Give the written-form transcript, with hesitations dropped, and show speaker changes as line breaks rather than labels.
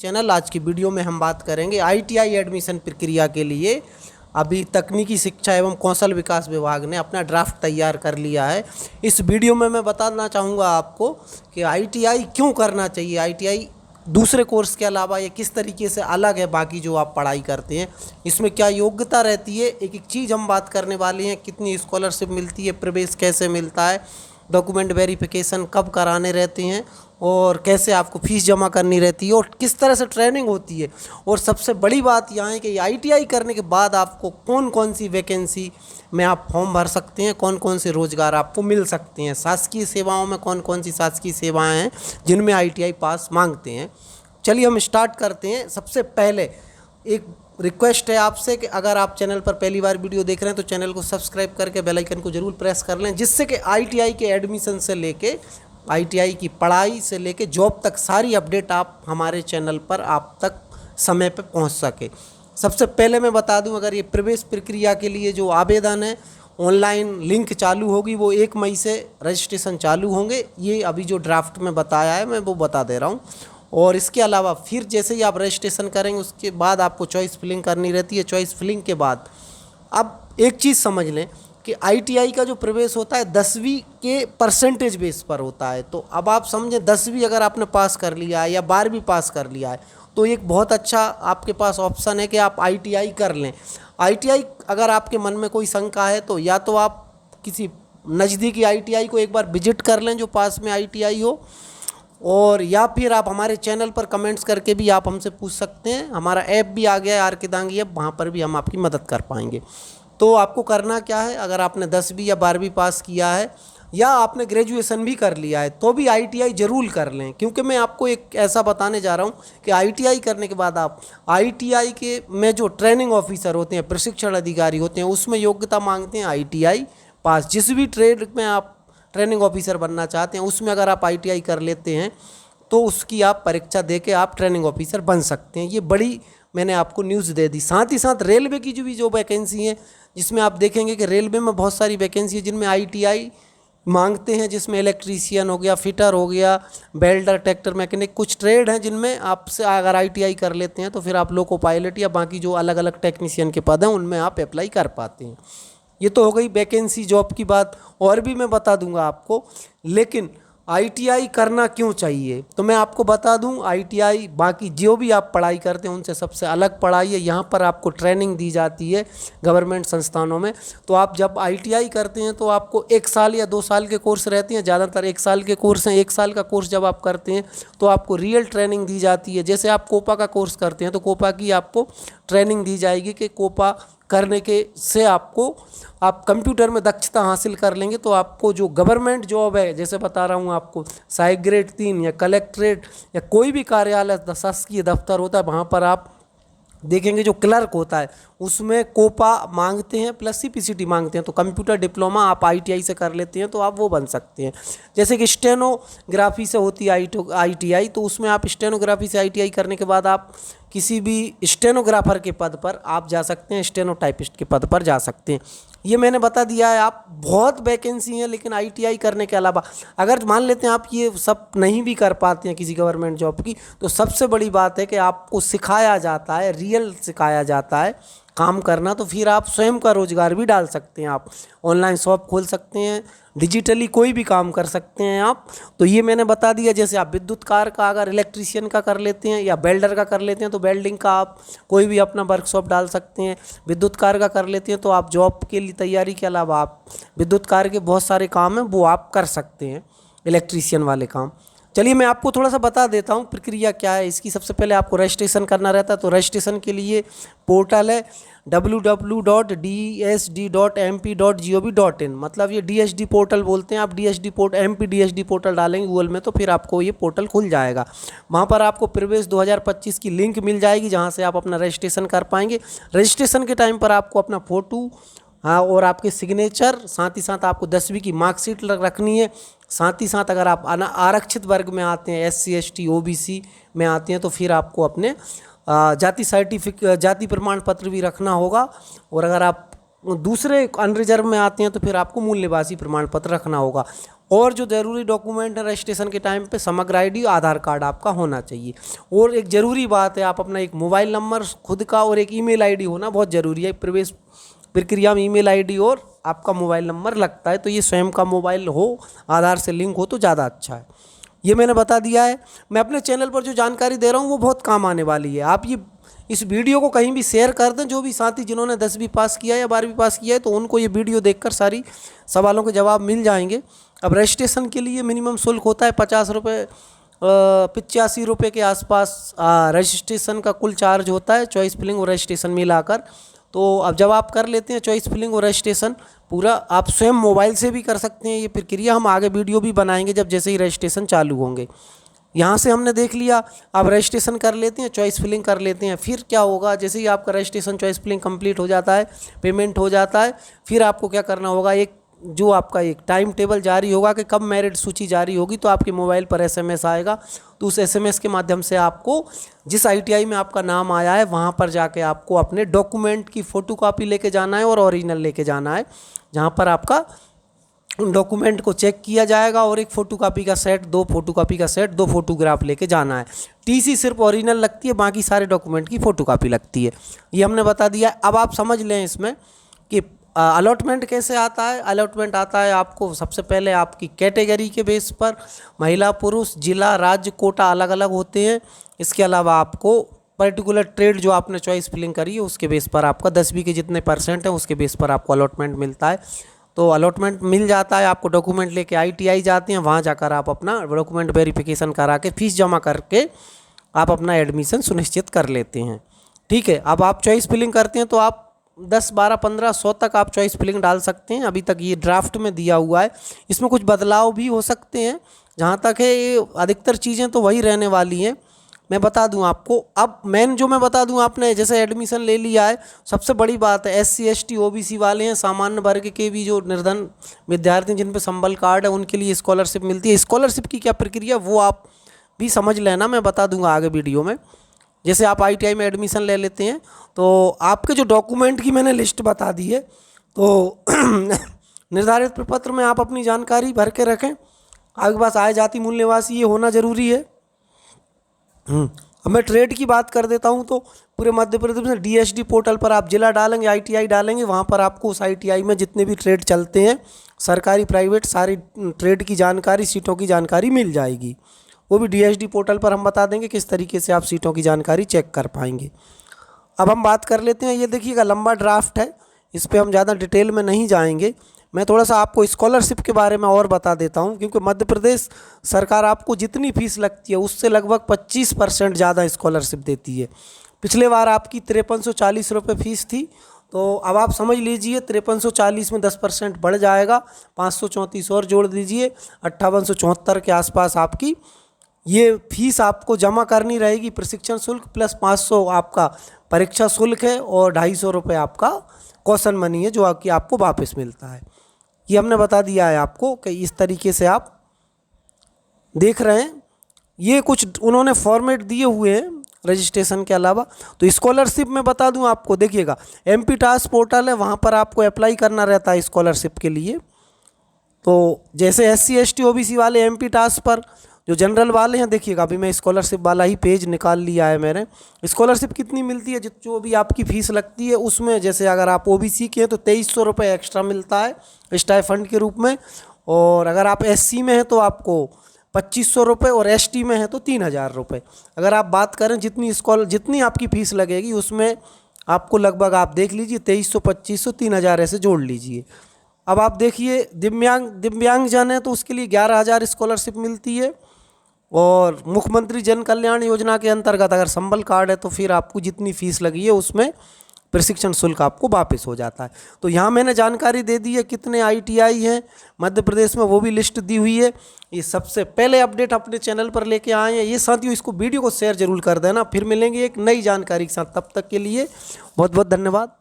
Channel. आज की video में हम बात करेंगे आईटीआई एडमिशन प्रक्रिया के लिए अभी तकनीकी शिक्षा एवं कौशल विकास विभाग ने अपना ड्राफ्ट तैयार कर लिया है। इस वीडियो में मैं बताना चाहूँगा आपको कि आईटीआई क्यों करना चाहिए, आईटीआई दूसरे कोर्स के अलावा ये किस तरीके से अलग है बाकी जो आप पढ़ाई करते हैं, इसमें क्या योग्यता रहती है, एक एक चीज़ हम बात करने वाले हैं। कितनी स्कॉलरशिप मिलती है, प्रवेश कैसे मिलता है, डॉक्यूमेंट वेरिफिकेशन कब कराने रहते हैं और कैसे आपको फ़ीस जमा करनी रहती है और किस तरह से ट्रेनिंग होती है। और सबसे बड़ी बात यहाँ है कि आईटीआई करने के बाद आपको कौन कौन सी वैकेंसी में आप फॉर्म भर सकते हैं, कौन कौन से रोज़गार आपको मिल सकते हैं, शासकीय सेवाओं में कौन कौन सी शासकीय सेवाएं हैं जिनमें आईटीआई पास मांगते हैं। चलिए हम स्टार्ट करते हैं। सबसे पहले एक रिक्वेस्ट है आपसे कि अगर आप चैनल पर पहली बार वीडियो देख रहे हैं तो चैनल को सब्सक्राइब करके बेल आइकन को ज़रूर प्रेस कर लें, जिससे कि आईटीआई के एडमिशन से लेके आईटीआई की पढ़ाई से लेके जॉब तक सारी अपडेट आप हमारे चैनल पर आप तक समय पर पहुंच सके। सबसे पहले मैं बता दूं, अगर ये प्रवेश प्रक्रिया के लिए जो आवेदन है ऑनलाइन लिंक चालू होगी, वो 1 मई से रजिस्ट्रेशन चालू होंगे। ये अभी जो ड्राफ्ट में बताया है मैं वो बता दे रहा हूँ। और इसके अलावा फिर जैसे ही आप रजिस्ट्रेशन करेंगे उसके बाद आपको चॉइस फिलिंग करनी रहती है। चॉइस फिलिंग के बाद अब एक चीज़ समझ लें कि आईटीआई का जो प्रवेश होता है 10वीं के परसेंटेज बेस पर होता है। तो अब आप समझें 10वीं अगर आपने पास कर लिया है या 12वीं पास कर लिया है तो एक बहुत अच्छा आपके पास ऑप्शन है कि आप आईटीआई कर लें। आईटीआई अगर आपके मन में कोई शंका है तो या तो आप किसी नज़दीकी आईटीआई को एक बार विजिट कर लें जो पास में आईटीआई हो, और या फिर आप हमारे चैनल पर कमेंट्स करके भी आप हमसे पूछ सकते हैं। हमारा ऐप भी आ गया है आर के दांगी ऐप, वहाँ पर भी हम आपकी मदद कर पाएंगे। तो आपको करना क्या है, अगर आपने 10वीं या 12वीं पास किया है या आपने ग्रेजुएशन भी कर लिया है तो भी आईटीआई ज़रूर कर लें, क्योंकि मैं आपको एक ऐसा बताने जा रहा हूँ कि आईटीआई करने के बाद आप आईटीआई के में जो ट्रेनिंग ऑफिसर होते हैं, प्रशिक्षण अधिकारी होते हैं, उसमें योग्यता मांगते हैं आईटीआई पास। जिस भी ट्रेड में आप ट्रेनिंग ऑफिसर बनना चाहते हैं उसमें अगर आप आईटीआई कर लेते हैं तो उसकी आप परीक्षा दे के आप ट्रेनिंग ऑफिसर बन सकते हैं। ये बड़ी मैंने आपको न्यूज़ दे दी। साथ ही साथ रेलवे की जो वैकेंसी है, जिसमें आप देखेंगे कि रेलवे में बहुत सारी वैकेंसी है जिनमें आईटीआई मांगते हैं, जिसमें इलेक्ट्रीशियन हो गया, फिटर हो गया, बेल्डर, ट्रैक्टर मैकेनिक, कुछ ट्रेड हैं जिनमें आपसे अगर आईटीआई कर लेते हैं तो फिर आप लोको पायलट या बाकी जो अलग अलग टेक्नीशियन के पद हैं उनमें आप अप्लाई कर पाते हैं। ये तो हो गई वैकेंसी जॉब की बात, और भी मैं बता दूंगा आपको। लेकिन आईटीआई करना क्यों चाहिए तो मैं आपको बता दूं, आईटीआई बाकी जो भी आप पढ़ाई करते हैं उनसे सबसे अलग पढ़ाई है। यहाँ पर आपको ट्रेनिंग दी जाती है गवर्नमेंट संस्थानों में। तो आप जब आईटीआई करते हैं तो आपको 1 साल या 2 साल के कोर्स रहते हैं, ज़्यादातर 1 साल के कोर्स हैं। 1 साल का कोर्स जब आप करते हैं तो आपको रियल ट्रेनिंग दी जाती है। जैसे आप कोपा का कोर्स करते हैं तो कोपा की आपको ट्रेनिंग दी जाएगी कि कोपा करने के से आपको आप कंप्यूटर में दक्षता हासिल कर लेंगे तो आपको जो गवर्नमेंट जॉब है, जैसे बता रहा हूँ आपको, सहायक ग्रेड 3 या कलेक्ट्रेट या कोई भी कार्यालय शासकीय दफ्तर होता है, वहाँ पर आप देखेंगे जो क्लर्क होता है उसमें कोपा मांगते हैं प्लस सीपीसीटी मांगते हैं। तो कंप्यूटर डिप्लोमा आप आईटीआई से कर लेते हैं तो आप वो बन सकते हैं। जैसे कि स्टेनोग्राफी से होती है आईटीआई, तो उसमें आप स्टेनोग्राफी से आईटीआई करने के बाद आप किसी भी स्टेनोग्राफर के पद पर आप जा सकते हैं, स्टेनोटाइपिस्ट के पद पर जा सकते हैं। ये मैंने बता दिया है। आप बहुत वैकेंसी हैं, लेकिन आईटीआई करने के अलावा अगर मान लेते हैं आप ये सब नहीं भी कर पाते हैं किसी गवर्नमेंट जॉब की, तो सबसे बड़ी बात है कि आपको सिखाया जाता है, रियल सिखाया जाता है काम करना। तो फिर आप स्वयं का रोजगार भी डाल सकते हैं, आप ऑनलाइन शॉप खोल सकते हैं, डिजिटली कोई भी काम कर सकते हैं आप। तो ये मैंने बता दिया। जैसे आप विद्युत कार का अगर इलेक्ट्रीशियन का कर लेते हैं या बेल्डर का कर लेते हैं तो बेल्डिंग का आप कोई भी अपना वर्कशॉप डाल सकते हैं। विद्युत कार का कर लेते हैं तो आप जॉब के लिए तैयारी के अलावा आप विद्युत कार के बहुत सारे काम हैं वो आप कर सकते हैं, इलेक्ट्रीशियन वाले काम। चलिए मैं आपको थोड़ा सा बता देता हूँ प्रक्रिया क्या है इसकी। सबसे पहले आपको रजिस्ट्रेशन करना रहता है। तो रजिस्ट्रेशन के लिए पोर्टल है www.dsd.mp.gov.in, मतलब ये डीएसडी पोर्टल बोलते हैं। आप MP DSD पोर्टल डालेंगे गूगल में तो फिर आपको ये पोर्टल खुल जाएगा। वहाँ पर आपको प्रवेश 2025 की लिंक मिल जाएगी जहाँ से आप अपना रजिस्ट्रेशन कर पाएंगे। रजिस्ट्रेशन के टाइम पर आपको अपना फ़ोटो और आपके सिग्नेचर, साथ ही साथ आपको 10वीं की मार्कशीट रखनी है। साथ ही साथ अगर आप आरक्षित वर्ग में आते हैं, SC ST OBC में आते हैं तो फिर आपको अपने जाति प्रमाण पत्र भी रखना होगा। और अगर आप दूसरे अनरिजर्व में आते हैं तो फिर आपको मूल निवासी प्रमाण पत्र रखना होगा। और जो ज़रूरी डॉक्यूमेंट है रजिस्ट्रेशन के टाइम पे समग्र आईडी, आधार कार्ड आपका होना चाहिए। और एक ज़रूरी बात है, आप अपना एक मोबाइल नंबर खुद का और एक ईमेल आईडी होना बहुत ज़रूरी है। प्रवेश प्रक्रिया में ईमेल आईडी और आपका मोबाइल नंबर लगता है, तो ये स्वयं का मोबाइल हो, आधार से लिंक हो तो ज़्यादा अच्छा है। ये मैंने बता दिया है। मैं अपने चैनल पर जो जानकारी दे रहा हूँ वो बहुत काम आने वाली है। आप ये इस वीडियो को कहीं भी शेयर कर दें, जो भी साथी जिन्होंने 10वीं पास किया या 12वीं पास किया है, तो उनको ये वीडियो देखकर सारी सवालों के जवाब मिल जाएंगे। अब रजिस्ट्रेशन के लिए मिनिमम शुल्क होता है 50 रुपये, 85 रुपये के आसपास रजिस्ट्रेशन का कुल चार्ज होता है, चॉइस फिलिंग और रजिस्ट्रेशन मिलाकर। तो अब जब आप कर लेते हैं चॉइस फिलिंग और रजिस्ट्रेशन पूरा, आप स्वयं मोबाइल से भी कर सकते हैं। ये प्रक्रिया हम आगे वीडियो भी बनाएंगे जब जैसे ही रजिस्ट्रेशन चालू होंगे। यहाँ से हमने देख लिया, आप रजिस्ट्रेशन कर लेते हैं, चॉइस फिलिंग कर लेते हैं। फिर क्या होगा, जैसे ही आपका रजिस्ट्रेशन चॉइस फिलिंग कंप्लीट हो जाता है, पेमेंट हो जाता है, फिर आपको क्या करना होगा, एक जो आपका एक टाइम टेबल जारी होगा कि कब मेरिट सूची जारी होगी, तो आपके मोबाइल पर SMS आएगा। तो उस SMS के माध्यम से आपको जिस ITI में आपका नाम आया है वहाँ पर जाके आपको अपने डॉक्यूमेंट की फ़ोटोकॉपी लेके जाना है और ओरिजिनल लेके जाना है, जहाँ पर आपका उन डॉक्यूमेंट को चेक किया जाएगा। और एक फ़ोटोकॉपी का सेट, 2 फ़ोटोकॉपी का सेट, 2 फोटोग्राफ लेके जाना है। TC सिर्फ ओरिजिनल लगती है, बाकी सारे डॉक्यूमेंट की फ़ोटोकॉपी लगती है। ये हमने बता दिया। अब आप समझ लें इसमें कि अलॉटमेंट कैसे आता है। अलॉटमेंट आता है आपको सबसे पहले आपकी कैटेगरी के बेस पर, महिला पुरुष, जिला, राज्य, कोटा अलग अलग होते हैं। इसके अलावा आपको पर्टिकुलर ट्रेड जो आपने चॉइस फिलिंग करी है उसके बेस पर आपका 10वीं के जितने % है उसके बेस पर आपको अलॉटमेंट मिलता है। तो अलॉटमेंट मिल जाता है आपको, डॉक्यूमेंट लेके ITI जाते हैं, वहाँ जाकर आप अपना डॉक्यूमेंट वेरिफिकेशन करा के फीस जमा करके आप अपना एडमिशन सुनिश्चित कर लेते हैं। ठीक है। अब आप चॉइस फिलिंग करते हैं तो आप 10, 12, 15, 100 तक आप चॉइस फिलिंग डाल सकते हैं। अभी तक ये ड्राफ्ट में दिया हुआ है, इसमें कुछ बदलाव भी हो सकते हैं। जहाँ तक है ये अधिकतर चीज़ें तो वही रहने वाली हैं। मैं बता दूं आपको, अब मेन जो मैं बता दूं, आपने जैसे एडमिशन ले लिया है, सबसे बड़ी बात है SC ST OBC वाले हैं, सामान्य वर्ग के भी जो निर्धन विद्यार्थी जिन पे संबल कार्ड है उनके लिए स्कॉलरशिप मिलती है। स्कॉलरशिप की क्या प्रक्रिया वो आप भी समझ लेना, मैं बता दूंगा आगे वीडियो में। जैसे आप ITI में एडमिशन ले लेते हैं तो आपके जो डॉक्यूमेंट की मैंने लिस्ट बता दी है, तो निर्धारित प्रपत्र में आप अपनी जानकारी भर के रखें। आपके पास आय जाति मूल निवासी ये होना ज़रूरी है। अब मैं ट्रेड की बात कर देता हूँ। तो पूरे मध्य प्रदेश में DSD पोर्टल पर आप जिला डालेंगे, ITI डालेंगे, वहाँ पर आपको उस ITI में जितने भी ट्रेड चलते हैं, सरकारी प्राइवेट, सारी ट्रेड की जानकारी, सीटों की जानकारी मिल जाएगी। वो भी DSD पोर्टल पर हम बता देंगे किस तरीके से आप सीटों की जानकारी चेक कर पाएंगे। अब हम बात कर लेते हैं, ये देखिएगा लंबा ड्राफ्ट है, इस पर हम ज़्यादा डिटेल में नहीं जाएंगे। मैं थोड़ा सा आपको स्कॉलरशिप के बारे में और बता देता हूं, क्योंकि मध्य प्रदेश सरकार आपको जितनी फीस लगती है उससे लगभग 25% ज़्यादा स्कॉलरशिप देती है। पिछले बार आपकी 5340 रुपये फीस थी, तो अब आप समझ लीजिए 5340 में 10% बढ़ जाएगा, 534 और जोड़ दीजिए, 5874 के आसपास आपकी ये फीस आपको जमा करनी रहेगी। प्रशिक्षण शुल्क प्लस 500 आपका परीक्षा शुल्क है और 250 रुपये आपका कॉशन मनी है जो आपको वापस मिलता है। ये हमने बता दिया है आपको कि इस तरीके से आप देख रहे हैं। ये कुछ उन्होंने फॉर्मेट दिए हुए हैं रजिस्ट्रेशन के अलावा। तो स्कॉलरशिप में बता दूं आपको, देखिएगा MP टास्क पोर्टल है, वहाँ पर आपको अप्लाई करना रहता है स्कॉलरशिप के लिए। तो जैसे SC ST OBC वाले MP टास्क पर, जो जनरल वाले हैं, देखिएगा अभी मैं स्कॉलरशिप वाला ही पेज निकाल लिया है मैंने। स्कॉलरशिप कितनी मिलती है, जो भी आपकी फ़ीस लगती है उसमें, जैसे अगर आप OBC के हैं तो 2300 रुपये एक्स्ट्रा मिलता है स्टाइफंड के रूप में, और अगर आप SC में हैं तो आपको 2500 रुपये और ST में है तो 3000 रुपये। अगर आप बात करें जितनी आपकी फ़ीस लगेगी उसमें आपको लगभग, आप देख लीजिए 2300, 2500, 3000 ऐसे जोड़ लीजिए। अब आप देखिए दिव्यांगजन है तो उसके लिए 11000 स्कॉलरशिप मिलती है, और मुख्यमंत्री जन कल्याण योजना के अंतर्गत अगर संबल कार्ड है तो फिर आपको जितनी फीस लगी है उसमें प्रशिक्षण शुल्क आपको वापस हो जाता है। तो यहाँ मैंने जानकारी दे दी है कितने ITI हैं मध्य प्रदेश में, वो भी लिस्ट दी हुई है। ये सबसे पहले अपडेट अपने चैनल पर लेके आए हैं। ये साथियों, इसको वीडियो को शेयर जरूर कर देना। फिर मिलेंगे एक नई जानकारी के साथ, तब तक के लिए बहुत बहुत धन्यवाद।